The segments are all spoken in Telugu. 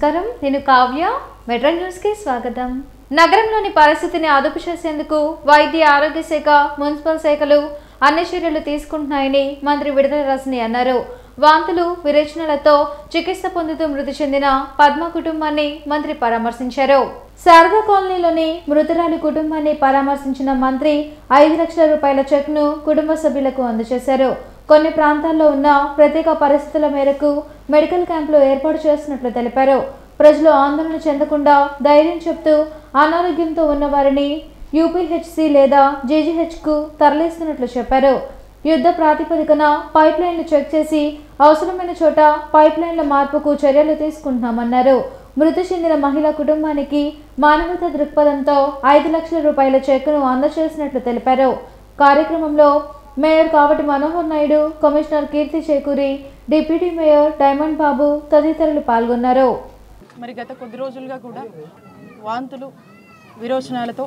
నమస్కారం, నేను కావ్య. మెట్రో న్యూస్ కి స్వాగతం. నగరంలోని పరిస్థితిని అదుపు చేసేందుకు వైద్య ఆరోగ్య శాఖ, మున్సిపల్ శాఖలు అన్ని చర్యలు తీసుకుంటున్నాయని మంత్రి విడుదల రజని అన్నారు. వాంతులు, విరేచనలతో చికిత్స పొందుతూ మృతి చెందిన పద్మ కుటుంబాన్ని మంత్రి పరామర్శించారు. శారదా కాలనీలోని మృతురాలి కుటుంబాన్ని పరామర్శించిన మంత్రి 5 లక్షల రూపాయల చెక్ను కుటుంబ సభ్యులకు అందజేశారు. కొన్ని ప్రాంతాల్లో ఉన్న ప్రత్యేక పరిస్థితుల మేరకు మెడికల్ క్యాంపులు ఏర్పాటు చేస్తున్నట్లు తెలిపారు. ప్రజలు ఆందోళన చెందకుండా ధైర్యం చెప్తూ అనారోగ్యంతో ఉన్న వారిని యూపీహెచ్సి లేదా జీజీహెచ్కు తరలిస్తున్నట్లు చెప్పారు. యుద్ధ ప్రాతిపదికన పైప్ లైన్లు చెక్ చేసి అవసరమైన చోట పైప్ లైన్ల మార్పుకు చర్యలు తీసుకుంటున్నామన్నారు. మృతి చెందిన మహిళా కుటుంబానికి మానవతా దృక్పథంతో 5 లక్షల రూపాయల చెక్కును అందజేసినట్లు తెలిపారు. కార్యక్రమంలో మేయర్ కావటి మనోహర్ నాయుడు, కమిషనర్ కీర్తి చేకూరి, డిప్యూటీ మేయర్ డైమండ్ బాబు తదితరులు పాల్గొన్నారు. మరి గత కొద్ది రోజులుగా కూడా వాంతులు, విరోచనాలతో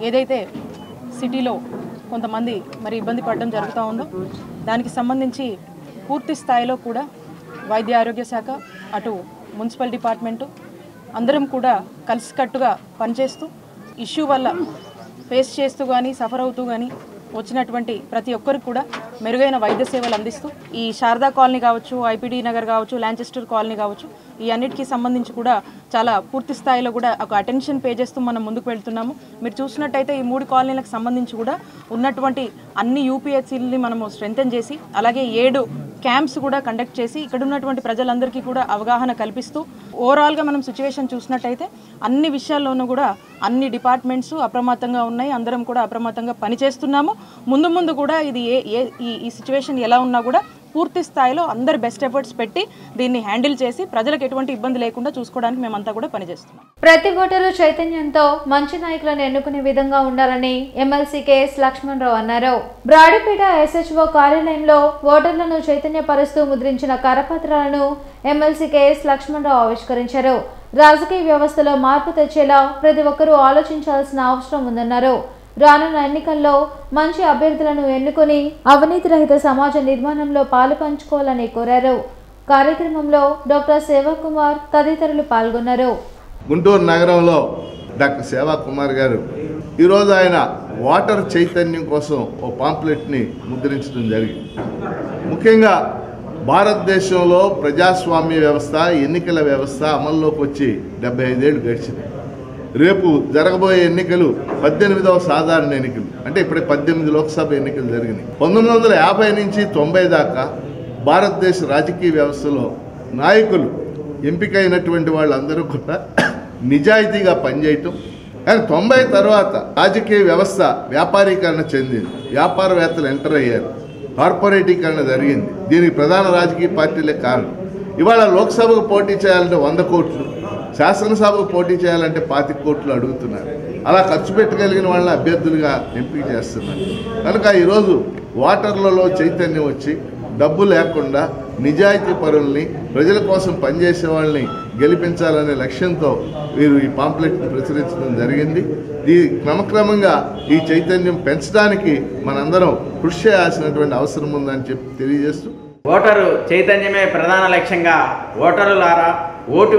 ఏదైతే సిటీలో కొంతమంది మరి ఇబ్బంది పడడం జరుగుతూ ఉందో దానికి సంబంధించి పూర్తి స్థాయిలో కూడా వైద్య ఆరోగ్య శాఖ, అటు మున్సిపల్ డిపార్ట్మెంటు అందరం కూడా కలిసికట్టుగా పనిచేస్తూ ఇష్యూ వల్ల ఫేస్ చేస్తూ కానీ సఫర్ అవుతూ కానీ వచ్చినటువంటి ప్రతి ఒక్కరికి కూడా మెరుగైన వైద్య సేవలు అందిస్తూ ఈ శారదా కాలనీ కావచ్చు, ఐపీడీ నగర్ కావచ్చు, లాంచెస్టర్ కాలనీ కావచ్చు, ఈ అన్నిటికీ సంబంధించి కూడా చాలా పూర్తి స్థాయిలో కూడా ఒక అటెన్షన్ పే చేస్తూ మనం ముందుకు వెళ్తున్నాము. మీరు చూసినట్టయితే ఈ 3 కాలనీలకు సంబంధించి కూడా ఉన్నటువంటి అన్ని యూపీహెచ్సీలని మనము స్ట్రెంథెన్ చేసి అలాగే 7 క్యాంప్స్ కూడా కండక్ట్ చేసి ఇక్కడ ఉన్నటువంటి ప్రజలందరికీ కూడా అవగాహన కల్పిస్తూ ఓవరాల్గా మనం సిచ్యువేషన్ చూసినట్టయితే అన్ని విషయాల్లోనూ కూడా అన్ని డిపార్ట్మెంట్స్ అప్రమత్తంగా ఉన్నాయి. అందరం కూడా అప్రమత్తంగా పనిచేస్తున్నాము. ముందు కూడా ఇది ఈ సిచ్యువేషన్ ఎలా ఉన్నా కూడా పూర్తి స్థాయిలో అందరు బెస్ట్ ఎఫర్ట్స్ పెట్టి దీన్ని హ్యాండిల్ చేసి ప్రజలకు ఎటువంటి ఇబ్బంది లేకుండా చూసుకోవడానికి మేమంతా కూడా పనిచేస్తున్నాం. ప్రతి ఓటరు చైతన్యంతో మంచి నాయకులను ఎన్నుకునే విధంగా ఉండాలని ఎమ్మెల్సీ కేఎస్ లక్ష్మణరావు అన్నారు. బ్రాడీపేట ఎస్హెచ్ఓ కార్యాలయంలో ఓటర్లను చైతన్యపరుస్తూ ముద్రించిన కరపత్రాలను ఎమ్మెల్సీ కేఎస్ లక్ష్మణరావు ఆవిష్కరించారు. రాజకీయ వ్యవస్థలో మార్పు తెచ్చేలా ప్రతి ఒక్కరూ ఆలోచించాల్సిన అవసరం ఉందన్నారు. రానున్న ఎన్నికల్లో మంచి అభ్యర్థులను ఎన్నుకొని అవినీతి రహిత సమాజ నిర్మాణంలో పాలు పంచుకోవాలని కోరారు. కార్యక్రమంలో డాక్టర్ సేవాకుమార్ తదితరులు పాల్గొన్నారు. గుంటూరు నగరంలో డాక్టర్ సేవాకుమార్ గారు ఈరోజు ఆయన వాటర్ చైతన్యం కోసం ఓ పాంప్లెట్ని ముద్రించడం జరిగింది. ముఖ్యంగా భారతదేశంలో ప్రజాస్వామ్య వ్యవస్థ, ఎన్నికల వ్యవస్థ అమల్లోకి వచ్చి 75 ఏళ్ళు గడిచింది. రేపు జరగబోయే ఎన్నికలు 18వ సాధారణ ఎన్నికలు, అంటే ఇప్పుడే 18 లోక్సభ ఎన్నికలు జరిగినాయి. 1950 నుంచి 90 దాకా భారతదేశ రాజకీయ వ్యవస్థలో నాయకులు ఎంపికైనటువంటి వాళ్ళందరూ కూడా నిజాయితీగా పనిచేయటం. కానీ 90 తర్వాత రాజకీయ వ్యవస్థ వ్యాపారీకరణ చెందింది. వ్యాపారవేత్తలు ఎంటర్ అయ్యారు, కార్పొరేటీకరణ జరిగింది. దీనికి ప్రధాన రాజకీయ పార్టీలే కారణం. ఇవాళ లోక్సభకు పోటీ చేయాలంటే 100 కోట్లు, శాసనసభకు పోటీ చేయాలంటే 25 కోట్లు అడుగుతున్నారు. అలా ఖర్చు పెట్టగలిగిన వాళ్ళని అభ్యర్థులుగా ఎంపిక చేస్తున్నారు. కనుక ఈరోజు ఓటర్లలో చైతన్యం వచ్చి డబ్బు లేకుండా నిజాయితీ పరుల్ని, ప్రజల కోసం పనిచేసే వాళ్ళని గెలిపించాలనే లక్ష్యంతో వీరు ఈ పాంప్లెట్ని ప్రచురించడం జరిగింది. క్రమక్రమంగా ఈ చైతన్యం పెంచడానికి మనందరం కృషి చేయాల్సినటువంటి అవసరం ఉందని చెప్పి తెలియజేస్తూ, ఓటరు చైతన్యమే ప్రధాన లక్ష్యంగా ఓటరులారా ఓటు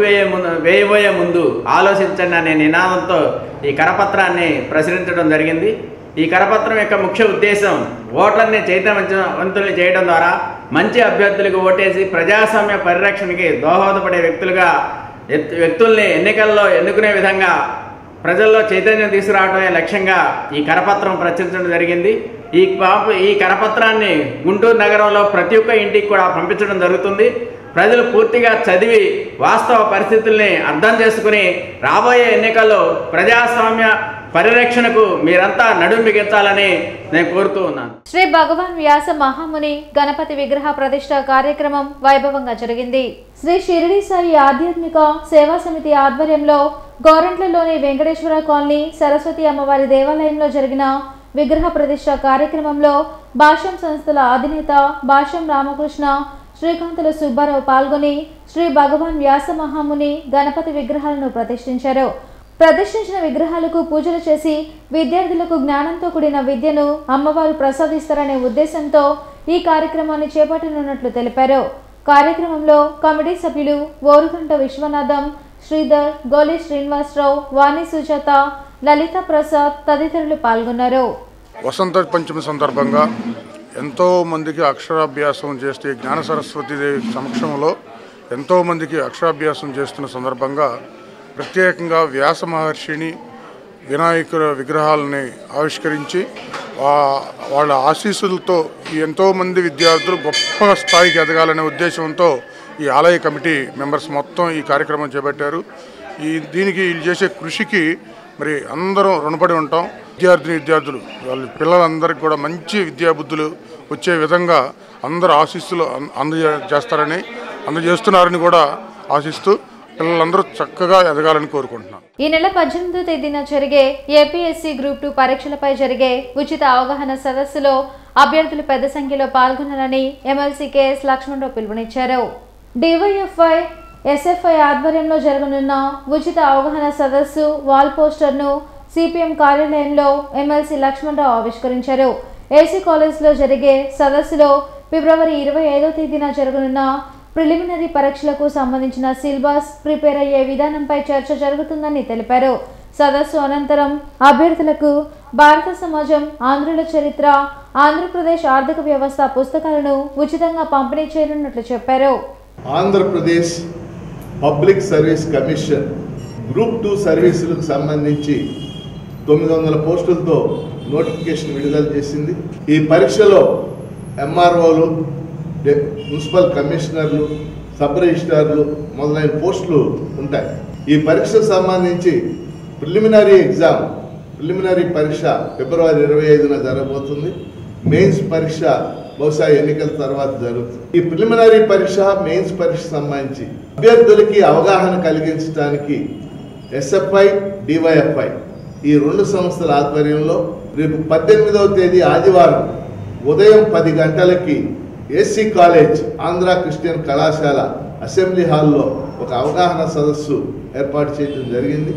వేయబోయే ముందు ఆలోచించండి అనే నినాదంతో ఈ కరపత్రాన్ని ప్రచురించడం జరిగింది. ఈ కరపత్రం యొక్క ముఖ్య ఉద్దేశం ఓటర్ని చైతన్యవంతుల్ని చేయడం ద్వారా మంచి అభ్యర్థులకు ఓటేసి ప్రజాస్వామ్య పరిరక్షణకి దోహదపడే వ్యక్తుల్ని ఎన్నికల్లో ఎన్నుకునే విధంగా ప్రజల్లో చైతన్యం తీసుకురావడమే లక్ష్యంగా ఈ కరపత్రం ప్రచురించడం జరిగింది. ఈ కరపత్రాన్ని గుంటూరు నగరంలో ప్రతి ఒక్క ఇంటికి కూడా పంపించడం జరుగుతుంది. ప్రజలు పూర్తిగా చదివి వాస్తవ పరిస్థితుల్ని అర్థం చేసుకుని రాబోయే ఎన్నికల్లో ప్రజాస్వామ్య పరిరక్షణకు మీరంతా నడుం బిగించాలని నేను కోరుతూ ఉన్నాను. శ్రీ భగవాన్ వ్యాస మహాముని గణపతి విగ్రహ ప్రతిష్ఠ కార్యక్రమం వైభవంగా జరిగింది. శ్రీ షిరిడి సాయి ఆధ్యాత్మిక సేవా సమితి ఆధ్వర్యంలో గోరంట్లలోని వెంకటేశ్వర కాలనీ సరస్వతి అమ్మవారి దేవాలయంలో జరిగిన విగ్రహ ప్రతిష్ఠ కార్యక్రమంలో భాష్యం సంస్థల అధినేత భాష్యం రామకృష్ణ, శ్రీకాంతుల సుబ్బారావు పాల్గొని శ్రీ భగవాన్ వ్యాస మహాముని గణపతి విగ్రహాలను ప్రతిష్ఠించారు. ప్రతిష్ఠించిన విగ్రహాలకు పూజలు చేసి విద్యార్థులకు జ్ఞానంతో కూడిన విద్యను అమ్మవారు ప్రసాదిస్తారనే ఉద్దేశంతో ఈ కార్యక్రమాన్ని చేపట్టనున్నట్లు తెలిపారు. కార్యక్రమంలో కమిటీ సభ్యులు ఓరుగంట విశ్వనాథం, శ్రీధర్, గోలి శ్రీనివాసరావు, వాణి సుజాత, లలిత ప్రసాద్ తదితరులు పాల్గొన్నారు. వసంత పంచమి సందర్భంగా ఎంతో మందికి అక్షరాభ్యాసం చేస్తే జ్ఞాన సరస్వతి సమక్షంలో ఎంతో మందికి అక్షరాభ్యాసం చేస్తున్న సందర్భంగా ప్రత్యేకంగా వ్యాస మహర్షిని వినాయకుల విగ్రహాలని ఆవిష్కరించి వాళ్ళ ఆశీస్సులతో ఎంతోమంది విద్యార్థులు గొప్ప స్థాయికి ఎదగాలనే ఉద్దేశంతో ఈ ఆలయ కమిటీ మెంబర్స్ మొత్తం ఈ కార్యక్రమం చేపట్టారు. దీనికి వీళ్ళు చేసే కృషికి మరి అందరం రుణపడి ఉంటాం. విద్యార్థులు వాళ్ళ పిల్లలందరికీ కూడా మంచి విద్యాబుద్ధులు వచ్చే విధంగా అందరూ ఆశీస్సులు అందజేస్తున్నారని కూడా ఆశిస్తూ పిల్లలందరూ చక్కగా ఎదగాలని కోరుకుంటున్నాను. ఈ నెల 18వ తేదీన జరిగే ఏపీఎస్సీ గ్రూప్ 2 పరీక్షలపై జరిగే ఉచిత అవగాహన సదస్సులో అభ్యర్థులు పెద్ద సంఖ్యలో పాల్గొనాలని ఎమ్మెల్సీ కేఎస్ లక్ష్మణరావు పిలుపునిచ్చారు. డివైఎఫ్ఐ ఎస్ఎఫ్ఐ ఆధ్వర్యంలో జరగనున్న ఉచిత అవగాహన సదస్సు వాల్ పోస్టర్ను సిపిఎం కార్యాలయంలో ఎమ్మెల్సీ లక్ష్మణరావు ఆవిష్కరించారు. ఏసీ కాలేజ్లో జరిగే సదస్సులో ఫిబ్రవరి 25వ తేదీన జరగనున్న ప్రిలిమినరీ పరీక్షలకు సంబంధించిన సిలబస్, ప్రిపేర్ అయ్యే విధానంపై చర్చ జరుగుతుందని తెలిపారు. సదస్సు అనంతరం అభ్యర్థులకు భారత సమాజం, ఆంధ్రుల చరిత్ర, ఆంధ్రప్రదేశ్ ఆర్థిక వ్యవస్థ పుస్తకాలను ఉచితంగా పంపిణీ చేయనున్నట్లు చెప్పారు. Andhra Pradesh public service commission group 2 సర్వీసులకు సంబంధించి 900 పోస్టులతో నోటిఫికేషన్ విడుదల చేసింది. ఈ పరీక్షలో ఎంఆర్ఓలు, మున్సిపల్ కమిషనర్లు, సబ్ రిజిస్ట్రార్లు మొదలైన పోస్టులు ఉంటాయి. ఈ పరీక్షకు సంబంధించి ప్రిలిమినరీ పరీక్ష ఫిబ్రవరి 25న జరగబోతుంది. మెయిన్స్ పరీక్ష బహుశా ఎన్నికల తర్వాత జరుగుతుంది. ఈ ప్రిలిమినరీ పరీక్ష, మెయిన్స్ పరీక్ష సంబంధించి అభ్యర్థులకి అవగాహన కలిగించడానికి ఎస్ఎఫ్ఐ, డివైఎఫ్ఐ ఈ 2 సంస్థల ఆధ్వర్యంలో రేపు 18వ తేదీ ఆదివారం ఉదయం 10 గంటలకి ఏసీ కాలేజ్, ఆంధ్ర క్రిస్టియన్ కళాశాల అసెంబ్లీ హాల్లో ఒక అవగాహన సదస్సు ఏర్పాటు చేయడం జరిగింది.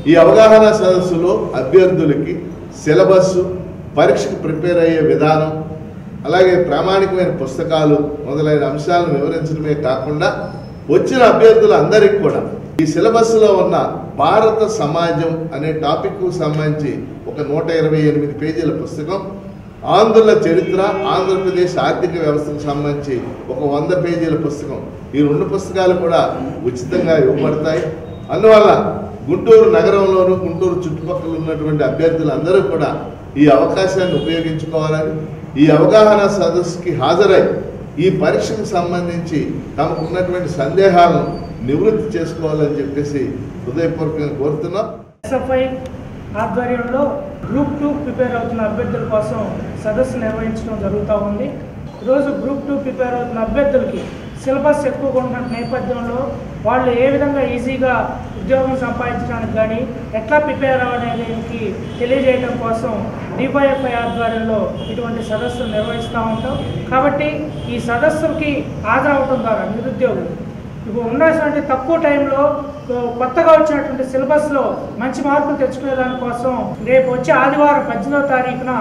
ఈ అవగాహన సదస్సులో అభ్యర్థులకి సిలబస్, పరీక్షకు ప్రిపేర్ అయ్యే విధానం, అలాగే ప్రామాణికమైన పుస్తకాలు మొదలైన అంశాలను వివరించడమే కాకుండా వచ్చిన అభ్యర్థులందరికీ కూడా ఈ సిలబస్లో ఉన్న భారత సమాజం అనే టాపిక్కు సంబంధించి ఒక 128 పేజీల పుస్తకం, ఆంధ్రుల చరిత్ర, ఆంధ్రప్రదేశ్ ఆర్థిక వ్యవస్థకు సంబంధించి ఒక 100 పేజీల పుస్తకం, ఈ 2 పుస్తకాలు కూడా ఉచితంగా ఇవ్వబడతాయి. అందువల్ల గుంటూరు నగరంలోను, గుంటూరు చుట్టుపక్కల ఉన్నటువంటి అభ్యర్థులందరూ కూడా ఈ అవకాశాన్ని ఉపయోగించుకోవాలని, ఈ అవగాహన సదస్సుకి హాజరై ఈ పరీక్షకు సంబంధించి తమకు ఉన్నటువంటి సందేహాలను నివృత్తి చేసుకోవాలని చెప్పేసి హృదయపూర్వకంగా కోరుతున్నాం. ఎస్ఎఫ్ఐ ఆధ్వర్యంలో గ్రూప్ 2 ప్రిపేర్ అవుతున్న అభ్యర్థుల కోసం సదస్సు నిర్వహించడం జరుగుతూ ఉంది. ఈరోజు గ్రూప్ 2 ప్రిపేర్ అవుతున్న అభ్యర్థులకి సిలబస్ ఎక్కువగా ఉన్న నేపథ్యంలో వాళ్ళు ఏ విధంగా ఈజీగా ఉద్యోగం సంపాదించడానికి కానీ ఎట్లా ప్రిపేర్ అవ్వడానికి తెలియజేయడం కోసం డివైఎఫ్ఐ ఆధ్వర్యంలో ఇటువంటి సదస్సులు నిర్వహిస్తూ ఉంటాం. కాబట్టి ఈ సదస్సులకి హాజరవడం ద్వారా నిరుద్యోగులు ఇప్పుడు ఉండాల్సినటువంటి తక్కువ టైంలో కొత్తగా వచ్చినటువంటి సిలబస్లో మంచి మార్కులు తెచ్చుకునే దానికోసం రేపు వచ్చే ఆదివారం 18వ తారీఖున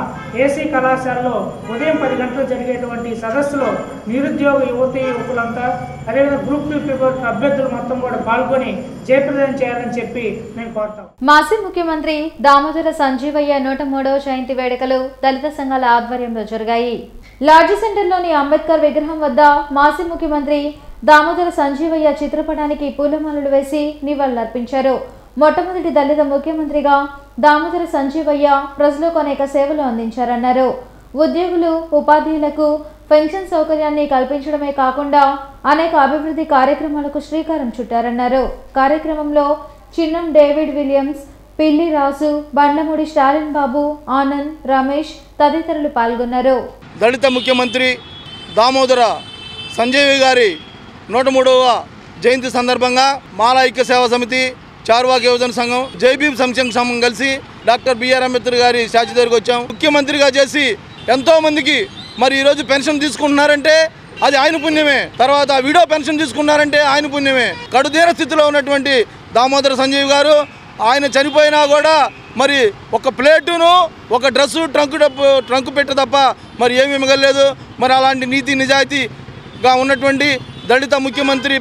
ఏసీ కళాశాలలో ఉదయం 10 గంటలకు జరిగేటువంటి సదస్సులో నిరుద్యోగ యువకులంతా అదేవిధంగా గ్రూప్ 2 ప్రిపేర్ అభ్యర్థులు మొత్తం కూడా పాల్గొని జయప్రదం చేయాలని చెప్పి మేము కోరుతాం. మాజీ ముఖ్యమంత్రి దామోదర సంజీవయ్య 103వ జయంతి వేడుకలు దళిత సంఘాల ఆధ్వర్యంలో జరిగాయి. లాడ్జి సెంటర్లోని అంబేద్కర్ విగ్రహం వద్ద మాజీ ముఖ్యమంత్రి దామోదర సంజీవయ్య చిత్రపటానికి పూలమాలలు వేసి నివాళులర్పించారు. మొట్టమొదటి దళిత ముఖ్యమంత్రిగా దామోదర సంజీవయ్య ప్రజలకు అనేక సేవలు అందించారన్నారు. ఉద్యోగులు, ఉపాధ్యాయులకు పెన్షన్ సౌకర్యాన్ని కల్పించడమే కాకుండా అనేక అభివృద్ధి కార్యక్రమాలకు శ్రీకారం చుట్టారన్నారు. కార్యక్రమంలో చిన్నం డేవిడ్ విలియమ్స్, పిల్లి రాజు, బండ్లమూడి స్టాలిన్ బాబు, ఆనంద్, రమేష్ తదితరులు పాల్గొన్నారు. దళిత ముఖ్యమంత్రి దామోదర సంజీవయ్య గారి 103వ జయంతి సందర్భంగా మాల ఐక్య సేవా సమితి, చార్వాక యువజన సంఘం, జైబీబ్ సంక్షేమ సంఘం కలిసి డాక్టర్ బిఆర్ అంబేద్కర్ గారి స్టాచ్యూ దగ్గరికి వచ్చాం. ముఖ్యమంత్రిగా చేసి ఎంతోమందికి మరి ఈరోజు పెన్షన్ తీసుకుంటున్నారంటే అది ఆయన పుణ్యమే. తర్వాత విడో పెన్షన్ తీసుకున్నారంటే ఆయన పుణ్యమే. కడుదీన స్థితిలో ఉన్నటువంటి దామోదర సంజీవ్ గారు ఆయన చనిపోయినా కూడా మరి ఒక ప్లేటును, ఒక డ్రెస్సు, ట్రంకు పెట్ట తప్ప మరి ఏమీ మిగలలేదు. మరి అలాంటి నీతి నిజాయితీగా ఉన్నటువంటి దళిత ముఖ్యమంత్రి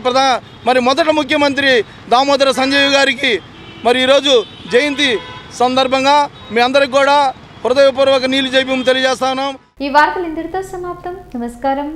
మరి మొదటి ముఖ్యమంత్రి దామోదర సంజయ్ గారికి మరి ఈరోజు జయంతి సందర్భంగా మీ అందరికి కూడా హృదయపూర్వక నీళ్ళు జైభీం తెలియజేస్తాను. ఈ వార్తలు ఇంతటితో సమాప్తం. నమస్కారం.